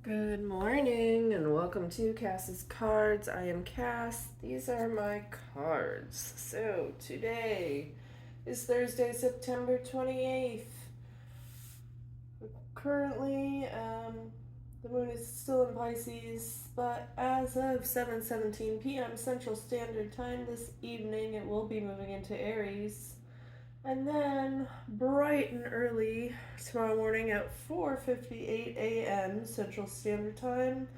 Good morning and welcome to Cass's Cards. I am Cass. These are my cards. So today is Thursday, September 28th. Currently, the moon is still in Pisces, but as of 7:17 p.m. Central Standard Time this evening, it will be moving into Aries. And then, bright and early tomorrow morning at 4:58 a.m. Central Standard Time,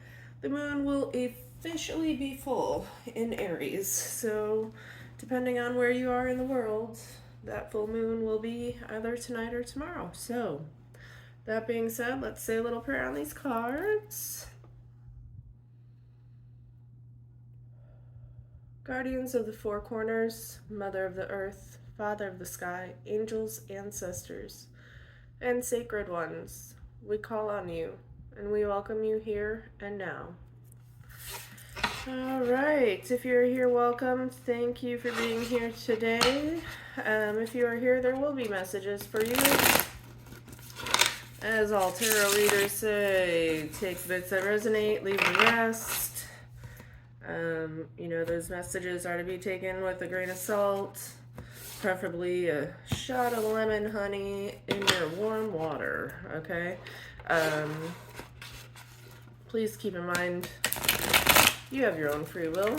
the moon will officially be full in Aries. So, depending on where you are in the world, that full moon will be either tonight or tomorrow. So, that being said, let's say a little prayer on these cards. Guardians of the four corners, Mother of the earth, Father of the sky, angels, ancestors, and sacred ones, we call on you, and we welcome you here and now. All right, if you're here, welcome. Thank you for being here today. If you are here, there will be messages for you. As all tarot readers say, take the bits that resonate, leave the rest. Those messages are to be taken with a grain of salt, preferably a shot of lemon honey in your warm water, okay? Please keep in mind, you have your own free will,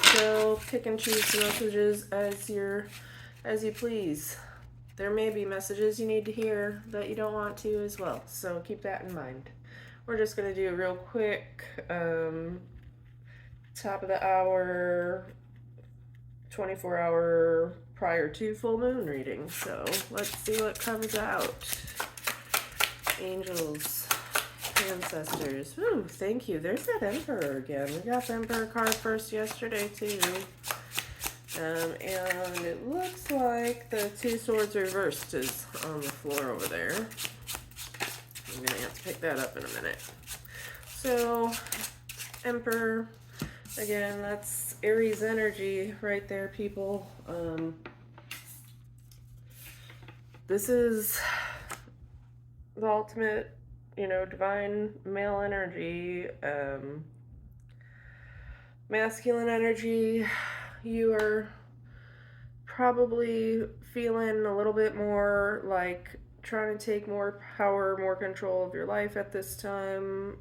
so pick and choose the messages as you please. There may be messages you need to hear that you don't want to as well, so keep that in mind. We're just going to do a real quick top of the hour, 24-hour prior to full moon reading. So let's see what comes out. Angels, ancestors. Ooh, thank you. There's that Emperor again. We got the Emperor card first yesterday too. And it looks like the Two Swords reversed is on the floor over there. I'm gonna have to pick that up in a minute. So, Emperor, again, that's Aries energy right there, people. This is the ultimate, divine male energy, masculine energy. You are probably feeling a little bit more like trying to take more power, more control of your life at this time,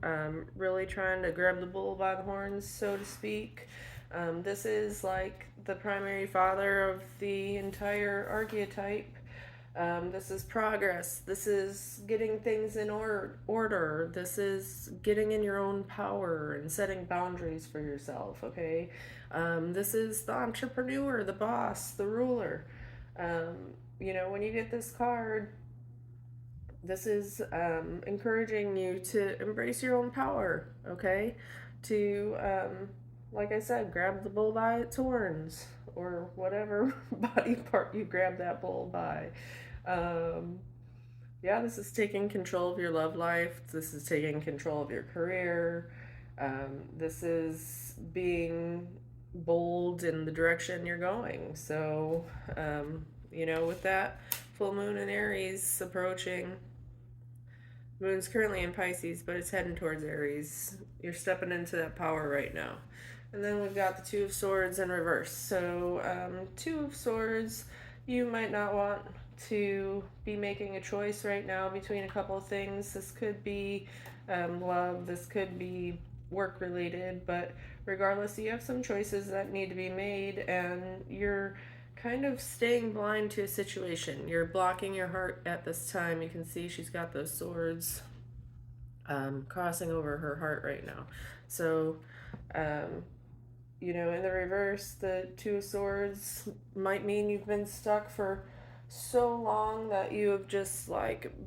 really trying to grab the bull by the horns, so to speak. This is like the primary father of the entire archetype. This is progress. This is getting things in order. This is getting in your own power and setting boundaries for yourself, okay? This is the entrepreneur, the boss, the ruler. When you get this card, this is encouraging you to embrace your own power, okay? To, like I said, grab the bull by its horns, or whatever body part you grab that bull by. This is taking control of your love life. This is taking control of your career. This is being bold in the direction you're going. So, with that full moon in Aries approaching, moon's currently in Pisces, but it's heading towards Aries. You're stepping into that power right now. And then we've got the Two of Swords in reverse. So, Two of Swords, you might not want to be making a choice right now between a couple of things. This could be love, this could be work related, but regardless, you have some choices that need to be made, and you're kind of staying blind to a situation. You're blocking your heart at this time. You can see she's got those swords crossing over her heart right now. So, in the reverse, the Two of Swords might mean you've been stuck for so long that you have just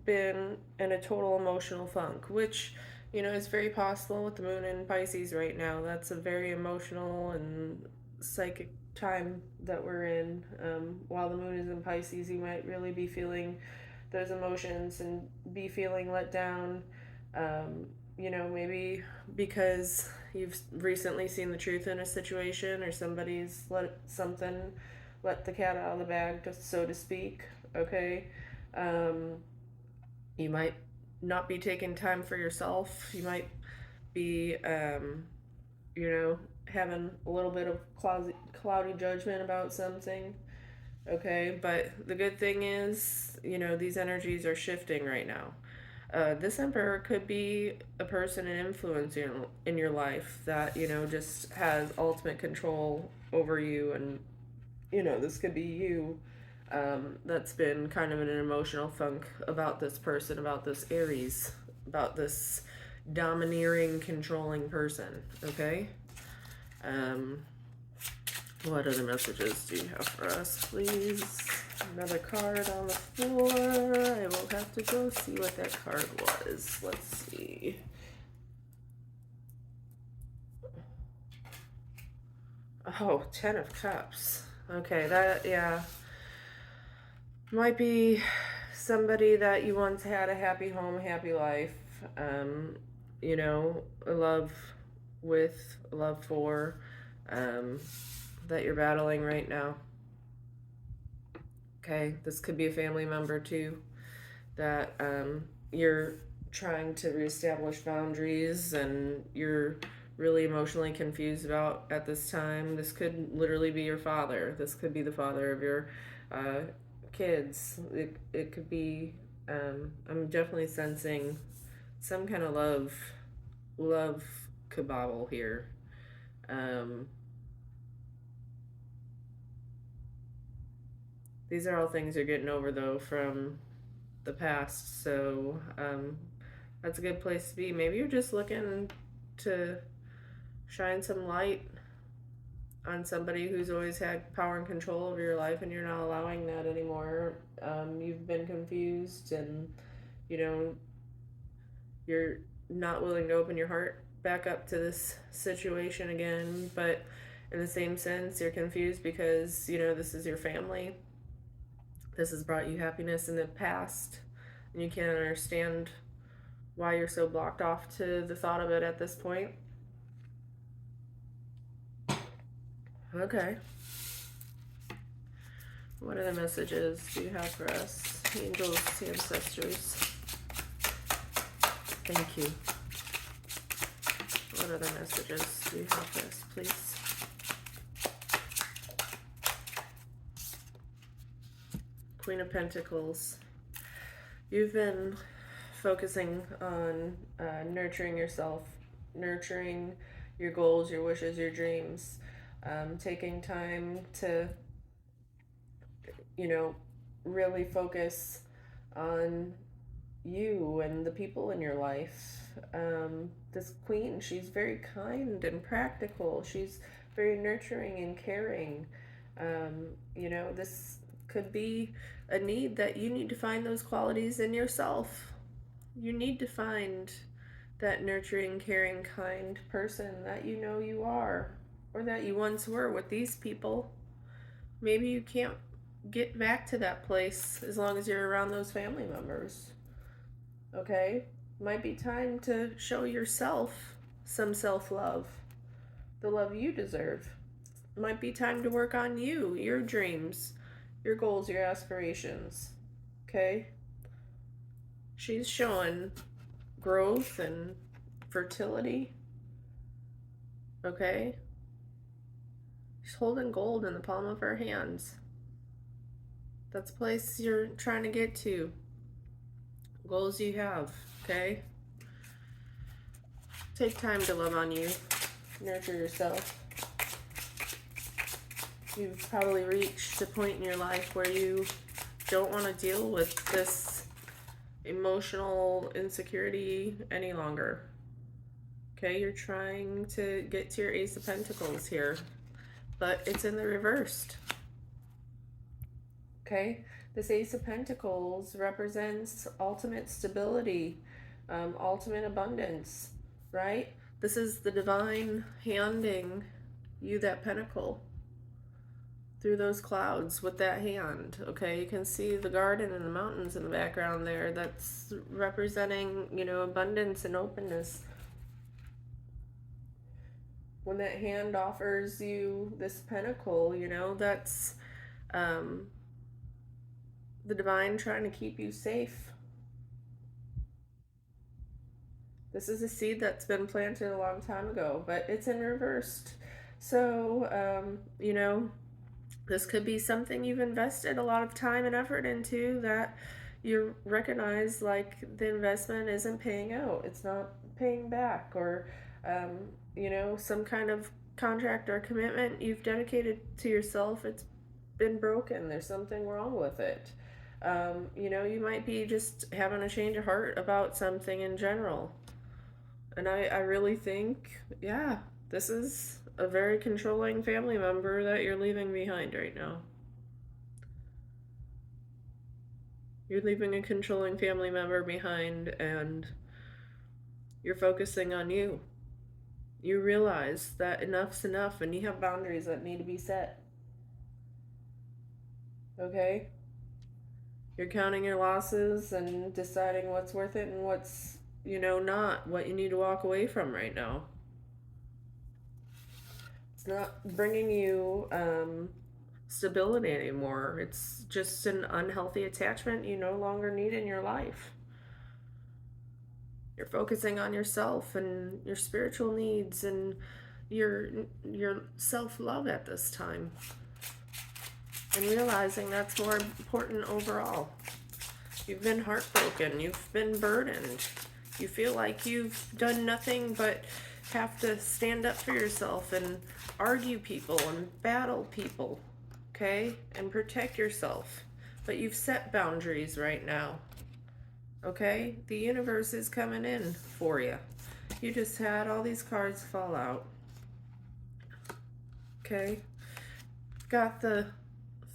been in a total emotional funk, which is very possible with the moon in Pisces right now. That's a very emotional and psychic time that we're in. While the moon is in Pisces, you might really be feeling those emotions and be feeling let down. Maybe because you've recently seen the truth in a situation, or somebody's let the cat out of the bag, so to speak, okay? You might not be taking time for yourself. You might be, you know, having a little bit of cloudy judgment about something. Okay, but the good thing is, these energies are shifting right now. This emperor could be a person and influence in your life that, just has ultimate control over you. And, this could be you that's been kind of in an emotional funk about this person, about this Aries, about this domineering, controlling person. Okay? Um, what other messages do you have for us, please? Another card on the floor. I will have to go see what that card was. Let's see. Oh, Ten of Cups. Okay, that, yeah. Might be somebody that you once had a happy home, happy life. A love with, a love for, that you're battling right now. Okay, this could be a family member too that you're trying to reestablish boundaries and you're really emotionally confused about at this time. This could literally be your father. This could be the father of your kids. It could be, I'm definitely sensing some kind of love kabobble here. These are all things you're getting over though from the past, so that's a good place to be. Maybe you're just looking to shine some light on somebody who's always had power and control over your life and you're not allowing that anymore. You've been confused and you're not willing to open your heart back up to this situation again, but in the same sense you're confused because this is your family. This has brought you happiness in the past, and you can't understand why you're so blocked off to the thought of it at this point. Okay. What other messages do you have for us? Angels, ancestors. Thank you. What other messages do you have for us, please? Queen of Pentacles. You've been focusing on nurturing yourself, nurturing your goals, your wishes, your dreams, taking time to, really focus on you and the people in your life. This queen, she's very kind and practical. She's very nurturing and caring. This could be a need that you need to find those qualities in yourself. You need to find that nurturing, caring, kind person that you are, or that you once were with these people. Maybe you can't get back to that place as long as you're around those family members. Okay? Might be time to show yourself some self-love, the love you deserve. Might be time to work on you, your dreams, your goals, your aspirations. Okay? She's showing growth and fertility. Okay? She's holding gold in the palm of her hands. That's a place you're trying to get to. Goals you have. Okay? Take time to love on you. Nurture yourself. You've probably reached a point in your life where you don't want to deal with this emotional insecurity any longer. Okay, you're trying to get to your Ace of Pentacles here, but it's in the reversed. Okay, this Ace of Pentacles represents ultimate stability, ultimate abundance, right? This is the divine handing you that pentacle through those clouds with that hand. Okay, you can see the garden and the mountains in the background there. That's representing, abundance and openness. When that hand offers you this pentacle, that's the divine trying to keep you safe. This is a seed that's been planted a long time ago, but it's in reversed. So, this could be something you've invested a lot of time and effort into that you recognize like the investment isn't paying out. It's not paying back, or, some kind of contract or commitment you've dedicated to yourself. It's been broken. There's something wrong with it. You might be just having a change of heart about something in general. And I really think, yeah, this is a very controlling family member that you're leaving behind right now. You're leaving a controlling family member behind, and you're focusing on you. You realize that enough's enough and you have boundaries that need to be set. Okay? You're counting your losses and deciding what's worth it and what's, not what you need to walk away from right now. It's not bringing you stability anymore. It's just an unhealthy attachment you no longer need in your life. You're focusing on yourself and your spiritual needs and your self-love at this time, and realizing that's more important overall. You've been heartbroken. You've been burdened. You feel like you've done nothing but have to stand up for yourself and argue people and battle people, okay? And protect yourself. But you've set boundaries right now, okay? The universe is coming in for you. You just had all these cards fall out, okay? Got the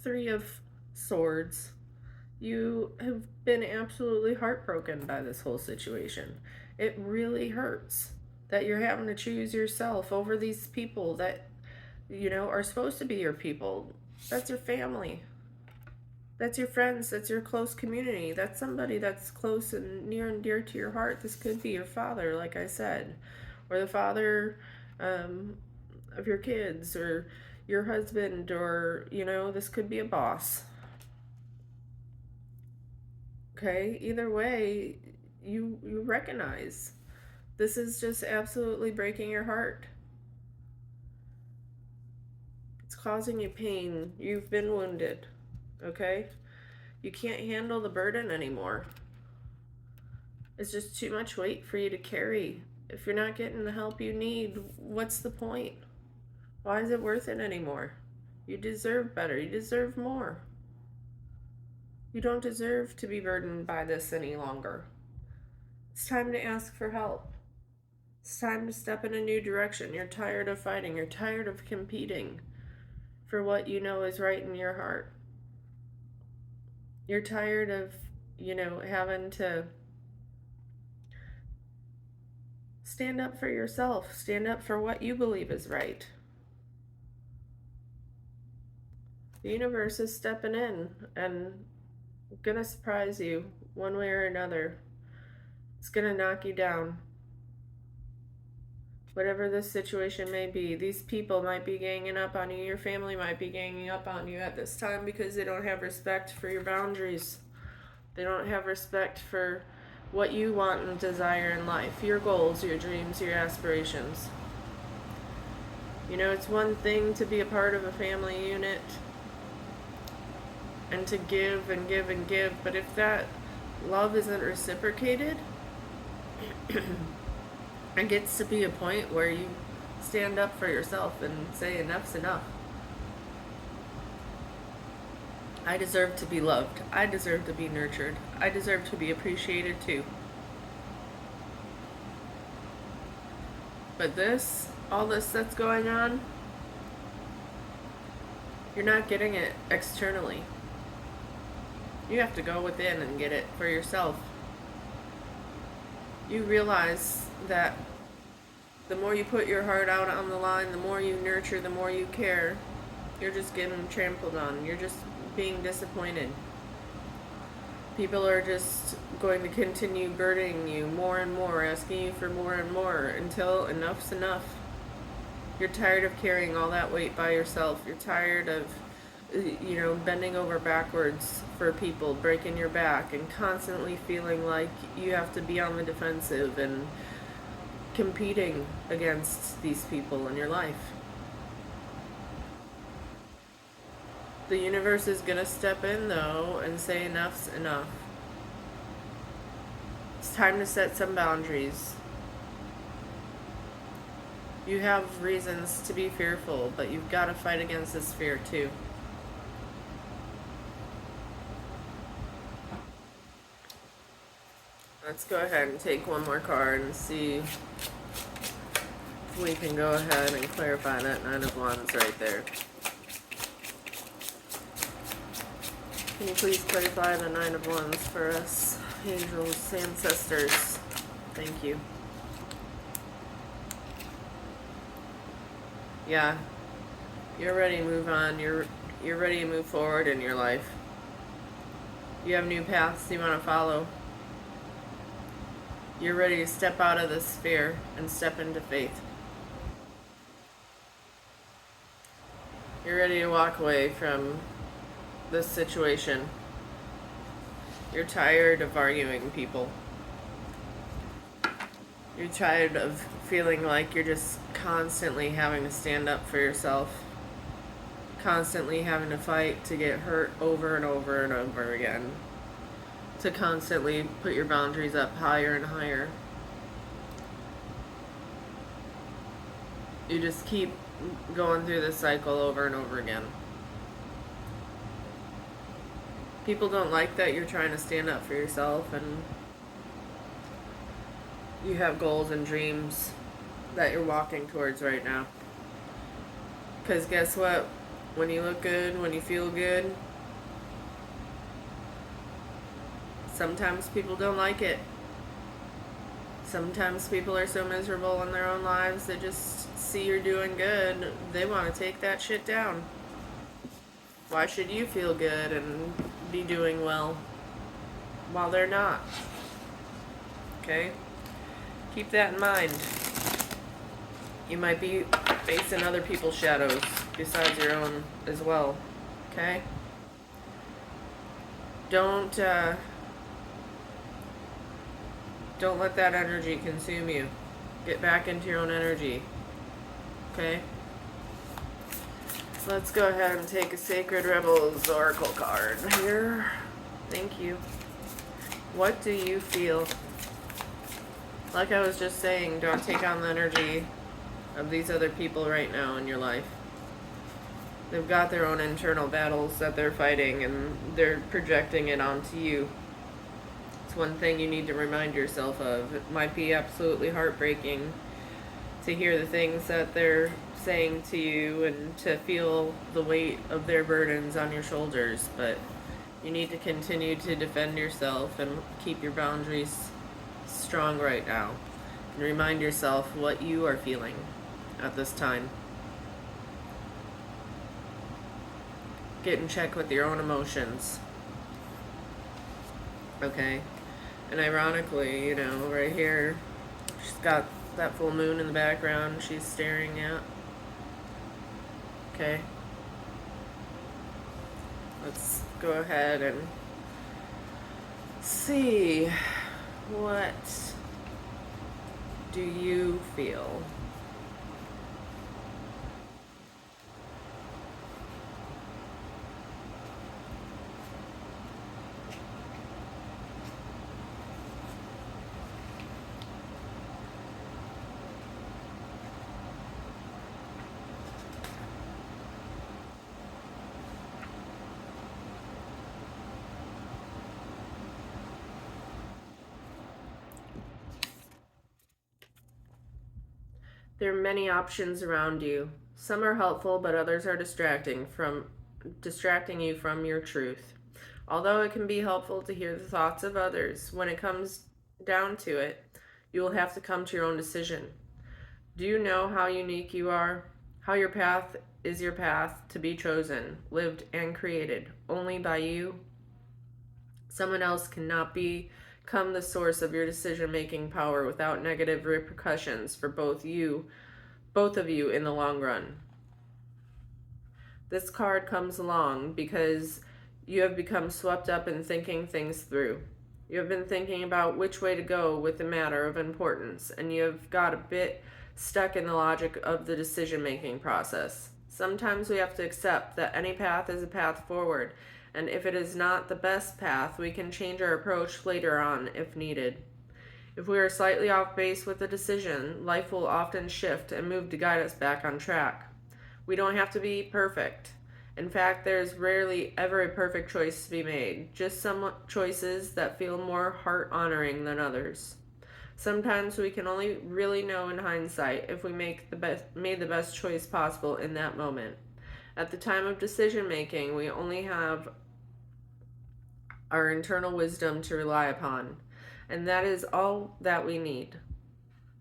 Three of Swords. You have been absolutely heartbroken by this whole situation. It really hurts that you're having to choose yourself over these people that, are supposed to be your people. That's your family. That's your friends. That's your close community. That's somebody that's close and near and dear to your heart. This could be your father, like I said, or the father of your kids, or your husband, or, this could be a boss. Okay, either way, you recognize this is just absolutely breaking your heart. It's causing you pain. You've been wounded, okay? You can't handle the burden anymore. It's just too much weight for you to carry. If you're not getting the help you need, what's the point? Why is it worth it anymore? You deserve better. You deserve more. You don't deserve to be burdened by this any longer. It's time to ask for help. It's time to step in a new direction. You're tired of fighting. You're tired of competing for what you know is right in your heart. You're tired of, having to stand up for yourself. Stand up for what you believe is right. The universe is stepping in and gonna surprise you one way or another. It's gonna knock you down. Whatever this situation may be, these people might be ganging up on you. Your family might be ganging up on you at this time because they don't have respect for your boundaries. They don't have respect for what you want and desire in life, your goals, your dreams, your aspirations. It's one thing to be a part of a family unit and to give and give and give, but if that love isn't reciprocated, it gets to be a point where you stand up for yourself and say enough's enough. I deserve to be loved. I deserve to be nurtured. I deserve to be appreciated too. But all this that's going on, you're not getting it externally. You have to go within and get it for yourself. You realize that the more you put your heart out on the line, the more you nurture, the more you care, you're just getting trampled on. You're just being disappointed. People are just going to continue burdening you more and more, asking you for more and more until enough's enough. You're tired of carrying all that weight by yourself. You're tired of, bending over backwards for people, breaking your back, and constantly feeling like you have to be on the defensive and competing against these people in your life. The universe is going to step in, though, and say enough's enough. It's time to set some boundaries. You have reasons to be fearful, but you've got to fight against this fear, too. Let's go ahead and take one more card and see if we can go ahead and clarify that Nine of Wands right there. Can you please clarify the Nine of Wands for us, angels, ancestors? Thank you. Yeah, you're ready to move on. You're ready to move forward in your life. You have new paths you want to follow. You're ready to step out of this fear and step into faith. You're ready to walk away from this situation. You're tired of arguing people. You're tired of feeling like you're just constantly having to stand up for yourself. Constantly having to fight to get hurt over and over and over again. To constantly put your boundaries up higher and higher. You just keep going through this cycle over and over again. People don't like that you're trying to stand up for yourself and you have goals and dreams that you're walking towards right now. Because guess what? When you look good, when you feel good, sometimes people don't like it. Sometimes people are so miserable in their own lives, they just see you're doing good, they want to take that shit down. Why should you feel good and be doing well while they're not? Okay? Keep that in mind. You might be facing other people's shadows besides your own as well. Okay? Don't let that energy consume you. Get back into your own energy. Okay? Let's go ahead and take a Sacred Rebels Oracle card here. Thank you. What do you feel? Like I was just saying, don't take on the energy of these other people right now in your life. They've got their own internal battles that they're fighting and they're projecting it onto you. It's one thing you need to remind yourself of. It might be absolutely heartbreaking to hear the things that they're saying to you and to feel the weight of their burdens on your shoulders, but you need to continue to defend yourself and keep your boundaries strong right now. And remind yourself what you are feeling at this time. Get in check with your own emotions. Okay? And ironically, you know, right here, she's got that full moon in the background she's staring at. Okay? Let's go ahead and see. What do you feel? There are many options around you. Some are helpful, but others are distracting you from your truth. Although it can be helpful to hear the thoughts of others, when it comes down to it, you will have to come to your own decision. Do you know how unique you are? How your path is your path to be chosen, lived, and created only by you? Someone else cannot become the source of your decision-making power without negative repercussions for both of you in the long run. This card comes along because you have become swept up in thinking things through. You have been thinking about which way to go with a matter of importance, and you have got a bit stuck in the logic of the decision making process. Sometimes we have to accept that any path is a path forward, and if it is not the best path, we can change our approach later on if needed. If we are slightly off base with a decision, life will often shift and move to guide us back on track. We don't have to be perfect. In fact, there's rarely ever a perfect choice to be made, just some choices that feel more heart honoring than others. Sometimes we can only really know in hindsight if we made the best choice possible in that moment. At the time of decision making, we only have our internal wisdom to rely upon, and that is all that we need.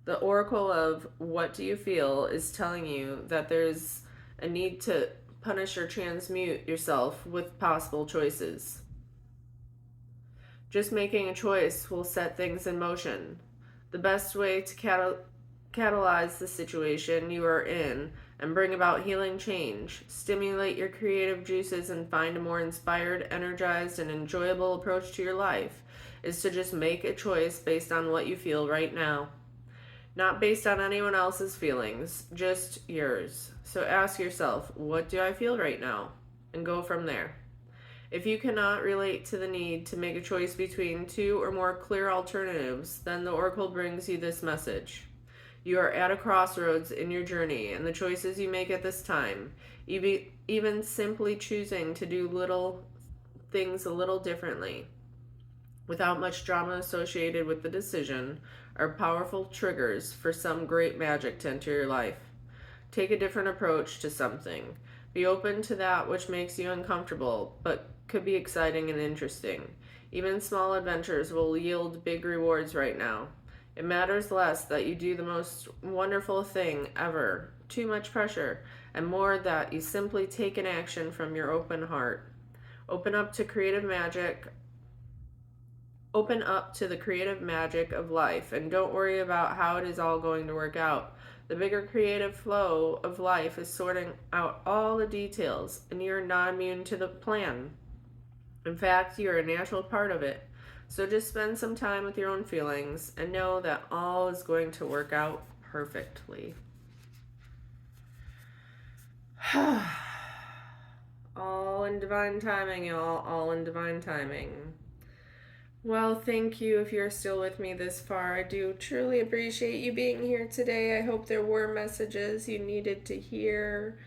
The oracle of what do you feel is telling you that there's a need to punish or transmute yourself with possible choices. Just making a choice will set things in motion. The best way to catalyze the situation you are in and bring about healing change, stimulate your creative juices, and find a more inspired, energized, and enjoyable approach to your life is to just make a choice based on what you feel right now. Not based on anyone else's feelings, just yours. So ask yourself, what do I feel right now? And go from there. If you cannot relate to the need to make a choice between two or more clear alternatives, then the oracle brings you this message. You are at a crossroads in your journey, and the choices you make at this time, even simply choosing to do little things a little differently, without much drama associated with the decision, are powerful triggers for some great magic to enter your life. Take a different approach to something. Be open to that which makes you uncomfortable, but could be exciting and interesting. Even small adventures will yield big rewards right now. It matters less that you do the most wonderful thing ever, too much pressure, and more that you simply take an action from your open heart. Open up to creative magic Open up to the creative magic of life and don't worry about how it is all going to work out. The bigger creative flow of life is sorting out all the details, and you're not immune to the plan. In fact, you're a natural part of it. So just spend some time with your own feelings and know that all is going to work out perfectly. All in divine timing, y'all. All in divine timing. Well, thank you if you're still with me this far. I do truly appreciate you being here today. I hope there were messages you needed to hear.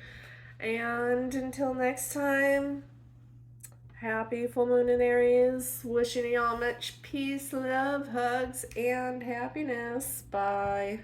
And until next time, happy full moon in Aries. Wishing y'all much peace, love, hugs, and happiness. Bye.